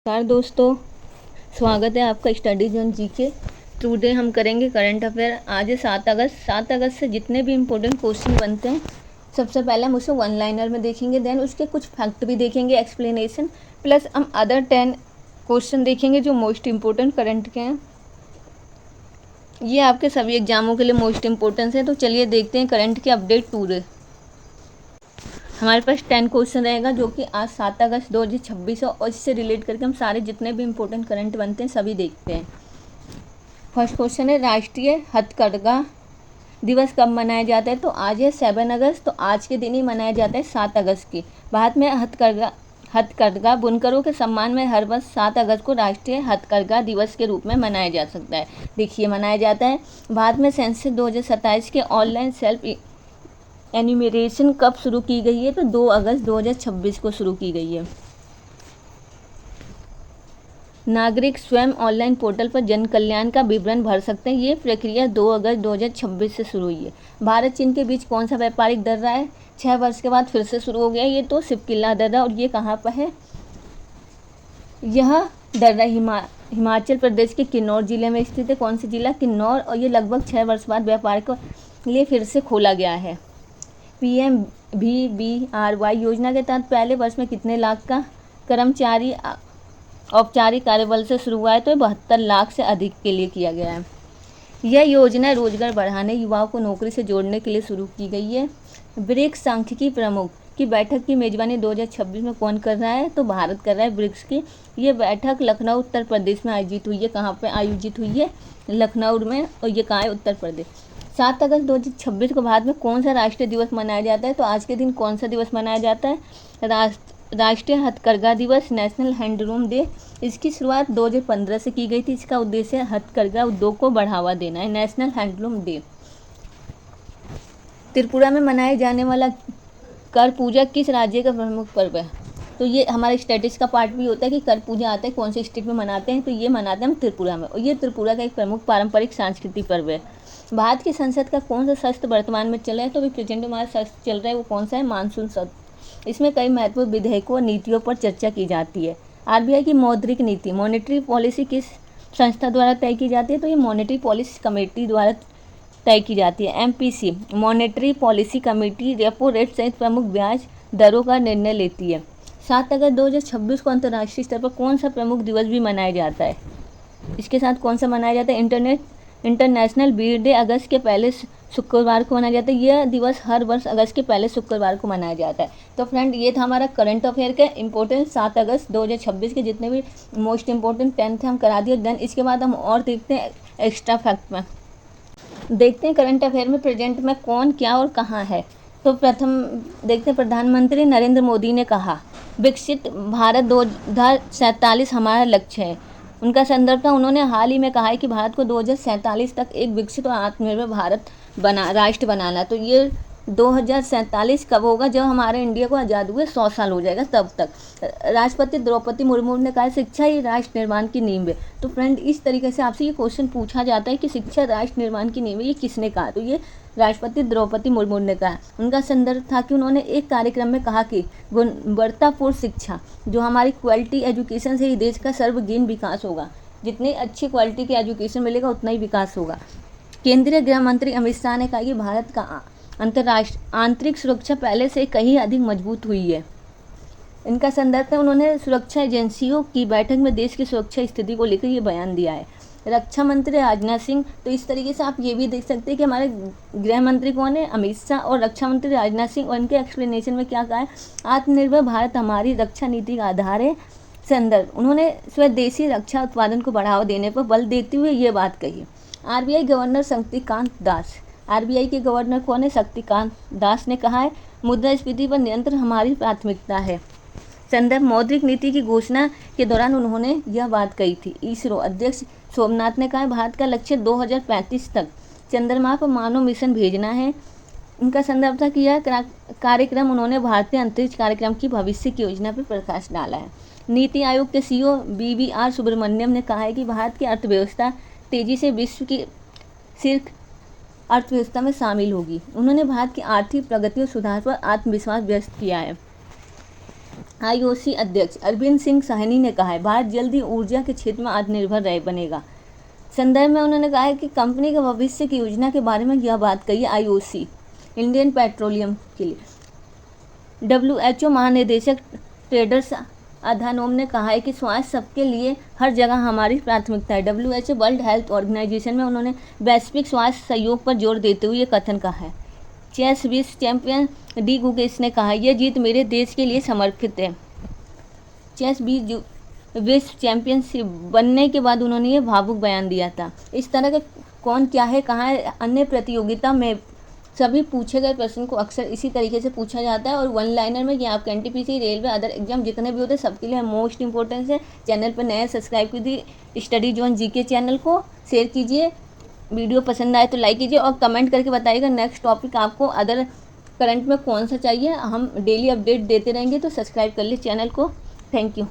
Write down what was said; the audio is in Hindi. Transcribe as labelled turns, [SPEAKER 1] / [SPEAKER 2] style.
[SPEAKER 1] नमस्कार दोस्तों, स्वागत है आपका स्टडी जोन जीके। टुडे हम करेंगे करंट अफेयर। आज है 7 अगस्त से जितने भी इम्पोर्टेंट क्वेश्चन बनते हैं सबसे पहले हम उसे वन लाइनर में देखेंगे, देन उसके कुछ फैक्ट भी देखेंगे, एक्सप्लेनेशन, प्लस हम अदर 10 क्वेश्चन देखेंगे जो मोस्ट इम्पोर्टेंट करंट के हैं। ये आपके सभी एग्जामों के लिए मोस्ट इम्पोर्टेंट है। तो चलिए देखते हैं करंट के अपडेट टुडे। हमारे पास 10 क्वेश्चन रहेगा जो कि आज 7 अगस्त 2026 है और इससे रिलेट करके हम सारे जितने भी इम्पोर्टेंट करंट बनते हैं सभी देखते हैं। फर्स्ट क्वेश्चन है, राष्ट्रीय हथकरघा दिवस कब मनाया जाता है? तो आज है 7 अगस्त, तो आज के दिन ही मनाया जाता है 7 अगस्त की। भारत में हथकरघा बुनकरों के सम्मान में हर वर्ष 7 अगस्त को राष्ट्रीय हथकरघा दिवस के रूप में मनाया जा सकता है। देखिए, मनाया जाता है। भारत में सेंसस 2027 के ऑनलाइन सेल्फ एन्यूमरेशन कब शुरू की गई है? तो 2 अगस्त 2026 को शुरू की गई है। नागरिक स्वयं ऑनलाइन पोर्टल पर जन कल्याण का विवरण भर सकते हैं। ये प्रक्रिया 2 अगस्त 2026 से शुरू हुई है। भारत चीन के बीच कौन सा व्यापारिक दर्रा है? 6 वर्ष के बाद फिर से शुरू हो गया। ये तो सिपकिल्ला दर्रा, और ये कहाँ पर है? यह दर्रा हिमाचल प्रदेश के किन्नौर जिले में स्थित है। कौन सा जिला? किन्नौर। और ये लगभग 6 वर्ष बाद व्यापार के लिए फिर से खोला गया है। PMVBRY योजना के तहत पहले वर्ष में कितने लाख का कर्मचारी औपचारिक कार्यबल से शुरू हुआ है? तो 72 लाख से अधिक के लिए किया गया है। यह योजना रोजगार बढ़ाने, युवाओं को नौकरी से जोड़ने के लिए शुरू की गई है। ब्रिक्स सांख्यिकी प्रमुख की बैठक की मेजबानी 2026 में कौन कर रहा है? तो भारत कर रहा है ब्रिक्स की। ये बैठक लखनऊ उत्तर प्रदेश में आयोजित हुई है। कहाँ पर आयोजित हुई है? लखनऊ में। और ये कहाँ है? उत्तर प्रदेश। 7 अगस्त 2026 को भारत में कौन सा राष्ट्रीय दिवस मनाया जाता है? तो आज के दिन कौन सा दिवस मनाया जाता है? राष्ट्रीय हथकरघा दिवस, नेशनल हैंडलूम डे। इसकी शुरुआत 2015 से की गई थी। इसका उद्देश्य हथकरघा उद्योग को बढ़ावा देना है। National handloom day. त्रिपुरा में मनाए जाने वाला कर पूजा किस राज्य का प्रमुख पर्व है? तो ये हमारे स्टेटिस का पार्ट भी होता है कि कर पूजा आता है कौन से स्टेट में मनाते हैं। तो ये मनाते हैं हम त्रिपुरा में, और ये त्रिपुरा का एक प्रमुख पारंपरिक सांस्कृतिक पर्व है। भारत की संसद का कौन सा सत्र वर्तमान में चल रहा है? तो अभी प्रेजेंट हमारा सत्र चल रहा है, वो कौन सा है? मानसून सत्र। इसमें कई महत्वपूर्ण विधेयकों और नीतियों पर चर्चा की जाती है। RBI की मौद्रिक नीति, मॉनेटरी पॉलिसी किस संस्था द्वारा तय की जाती है? तो ये मॉनेटरी पॉलिसी कमेटी द्वारा तय की जाती है। MPC monetary policy committee repo rate सहित प्रमुख ब्याज दरों का निर्णय लेती है। 7 अगस्त 2026 को अंतर्राष्ट्रीय स्तर पर कौन सा प्रमुख दिवस भी मनाया जाता है? इसके साथ कौन सा मनाया जाता है? इंटरनेशनल बीर डे अगस्त के पहले शुक्रवार को मनाया जाता है। यह दिवस हर वर्ष अगस्त के पहले शुक्रवार को मनाया जाता है। तो फ्रेंड, ये था हमारा करंट अफेयर का इम्पोर्टेंट 7 अगस्त 2026 के जितने भी मोस्ट इम्पोर्टेंट 10 थे हम करा दिए। देन इसके बाद हम और देखते हैं एक्स्ट्रा फैक्ट में। देखते हैं करंट अफेयर में प्रेजेंट में कौन, क्या और कहाँ है। तो प्रथम देखते हैं, प्रधानमंत्री नरेंद्र मोदी ने कहा विकसित भारत 2047 हमारा लक्ष्य है। उनका संदर्भ था, उन्होंने हाल ही में कहा है कि भारत को 2047 तक एक विकसित और आत्मनिर्भर राष्ट्र बनाना। तो ये 2047 कब होगा? जब हमारे इंडिया को आज़ाद हुए 100 साल हो जाएगा, तब तक। राष्ट्रपति द्रौपदी मुर्मू ने कहा शिक्षा ही राष्ट्र निर्माण की नींव है। तो फ्रेंड, इस तरीके से आपसे ये क्वेश्चन पूछा जाता है कि शिक्षा राष्ट्र निर्माण की नींव है, ये किसने कहा? तो ये राष्ट्रपति द्रौपदी मुर्मू ने कहा। उनका संदर्भ था कि उन्होंने एक कार्यक्रम में कहा कि गुणवत्तापूर्ण शिक्षा, जो हमारी क्वालिटी एजुकेशन से ही देश का सर्वगीण विकास होगा। जितनी अच्छी क्वालिटी की एजुकेशन मिलेगा उतना ही विकास होगा। केंद्रीय गृह मंत्री अमित शाह ने कहा कि भारत का आंतरिक सुरक्षा पहले से कहीं अधिक मजबूत हुई है। इनका संदर्भ है, उन्होंने सुरक्षा एजेंसियों की बैठक में देश की सुरक्षा स्थिति को लेकर ये बयान दिया है। रक्षा मंत्री राजनाथ सिंह। तो इस तरीके से आप ये भी देख सकते हैं कि हमारे गृह मंत्री कौन है? अमित शाह। और रक्षा मंत्री राजनाथ सिंह, और इनके एक्सप्लेनेशन में क्या कहा है? आत्मनिर्भर भारत हमारी रक्षा नीति का आधार है। संदर्भ, उन्होंने स्वदेशी रक्षा उत्पादन को बढ़ावा देने पर बल देते हुए ये बात कही। RBI governor Shaktikanta Das. RBI के गवर्नर कौन है? शक्तिकांत दास ने कहा है मुद्रास्फीति पर नियंत्रण हमारी प्राथमिकता है। संदर्भ, मौद्रिक नीति की घोषणा के दौरान उन्होंने यह बात कही थी। इसरो अध्यक्ष सोमनाथ ने कहा भारत का लक्ष्य 2035 तक चंद्रमा पर मानव मिशन भेजना है। उनका संदर्भ था कि यह कार्यक्रम, उन्होंने भारतीय अंतरिक्ष कार्यक्रम की भविष्य की योजना पर प्रकाश डाला है। नीति आयोग के CEO BVR सुब्रमण्यम ने कहा है कि भारत की अर्थव्यवस्था तेजी से विश्व की शीर्ष अर्थव्यवस्था में शामिल होगी। उन्होंने भारत की आर्थिक प्रगति और सुधार पर आत्मविश्वास व्यक्त किया है। आईओसी अध्यक्ष अरविंद सिंह साहनी ने कहा है भारत जल्द ही ऊर्जा के क्षेत्र में आत्मनिर्भर बनेगा। संदर्भ में उन्होंने कहा है कि कंपनी के भविष्य की योजना के बारे में यह बात कही है आईओसी इंडियन पेट्रोलियम के लिए। WHO महानिदेशक टेड्रोस अधानोम ने कहा है कि स्वास्थ्य सबके लिए हर जगह हमारी प्राथमिकता है। WHO वर्ल्ड हेल्थ ऑर्गेनाइजेशन में उन्होंने वैश्विक स्वास्थ्य सहयोग पर जोर देते हुए ये कथन कहा है। चेस विश्व चैंपियन डी गुकेश ने कहा यह जीत मेरे देश के लिए समर्पित है। चेस विश्व चैंपियनशिप बनने के बाद उन्होंने ये भावुक बयान दिया था। इस तरह के कौन क्या है कहाँ है अन्य प्रतियोगिता में सभी पूछे गए प्रश्न को अक्सर इसी तरीके से पूछा जाता है और वन लाइनर में ये आपके NTPC रेलवे अदर एग्जाम जितने भी होते हैं सबके लिए मोस्ट इंपॉर्टेंस है। चैनल पर नया सब्सक्राइब कीजिए स्टडी जोन GK चैनल को, शेयर कीजिए, वीडियो पसंद आए तो लाइक कीजिए और कमेंट करके बताइएगा नेक्स्ट टॉपिक आपको अदर करंट में कौन सा चाहिए। हम डेली अपडेट देते रहेंगे तो सब्सक्राइब कर लीजिए चैनल को। Thank you.